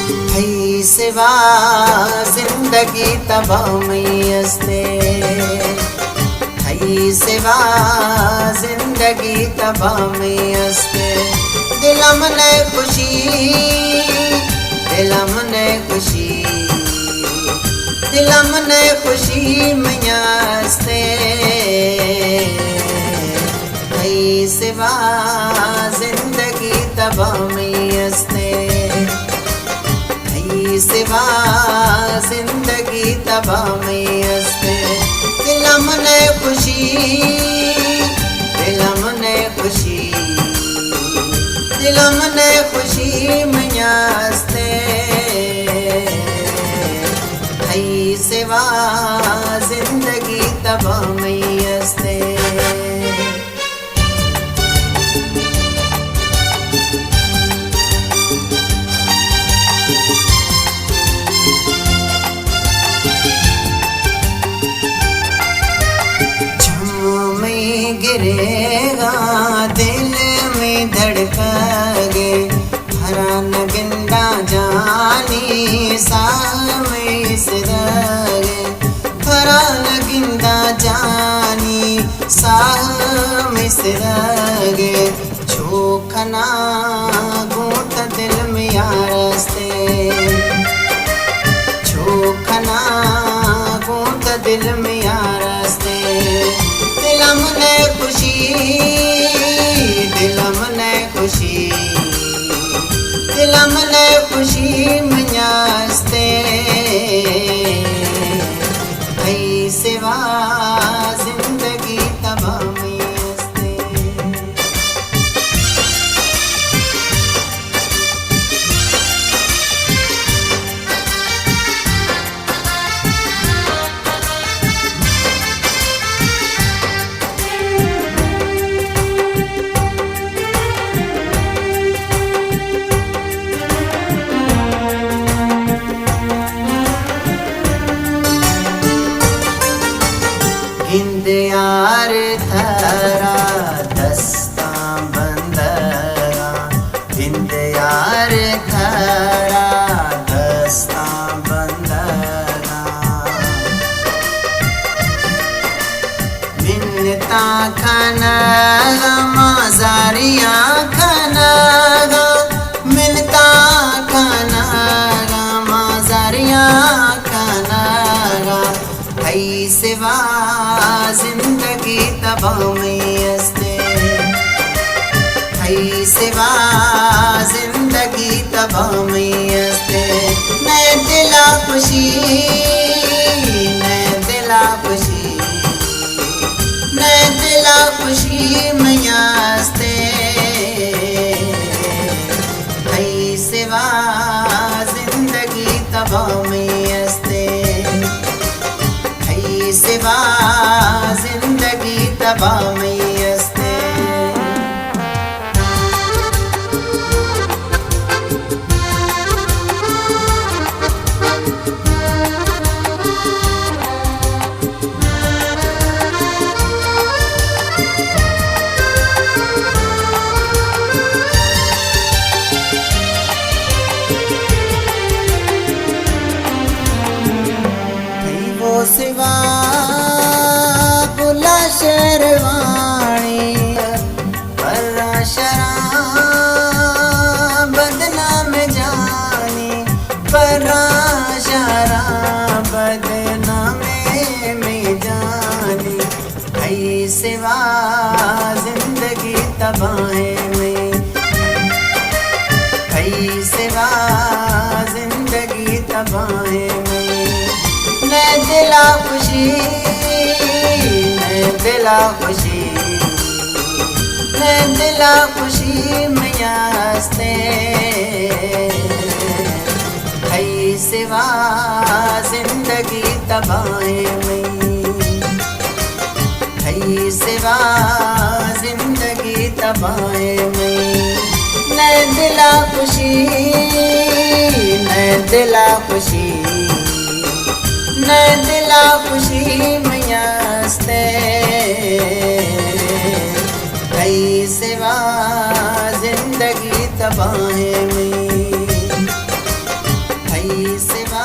हई सिवा जिंदगी तबाह में अस्ते, हई सिवा जिंदगी तबाह में अस्ते। दिलम ने खुशी, दिलम ने खुशी, दिलम ने खुशी मयास्ते। हई सिवा जिंदगी तबाह में अस्ते, हई सिवा जिंदगी तबाह में अस्ते। दिलम ने खुशी, दिलम ने खुशी, दिलम ने खुशी मयास्ते। हई सिवा जिंदगी तबाह में अस्ते। गिरेगा दिल में धड़कगे, भरा न गिंदा जानी साह में सिरगे, भरा न गिंदा जानी साह में सिरगे। छोखना गूंथ दिल में यारस्ते, छोखना गूंथ दिल में यारस्ते। दिलम ने खुशी, दिलम ने खुशी, दिलम ने खुशी मयास्ते। हई सिवा जिंदगी तबाह में अस्ते। हिंद यार थरा दस्ता बंदगा, हिंद यार थरा दस्ता बंदगा। मिन्नता खनगा माजारिया खनगा, मिन्नता खनगा माजारिया खनगा। हई सिवा जिंदगी तबाह में अस्ते, हई सिवा जिंदगी तबाह में अस्ते। मैं दिला खुशी, मैं दिला खुशी, मैं दिला खुशी मयास्ते। हई सिवा जिंदगी तबाह में अस्ते, हई सिवा जिंदगी तबाह में अस्ते। हई वो सिवा बुला शेरवानी, पर्रा शराब बदनाम जानी, पर्रा शराब बदनाम में जानी। हई सिवा जिंदगी तबाह में, हई सिवा जिंदगी तबाह में। मैं दिला खुशी, मैं दिला खुशी, मैं दिला खुशी मयास्ते। हई सिवा जिंदगी तबाह में, हई सिवा जिंदगी तबाह में। मैं दिला खुशी, मैं दिला खुशी, मैं दिला खुशी मयास्ते। हई सिवा जिंदगी तबाह में, तई सिवा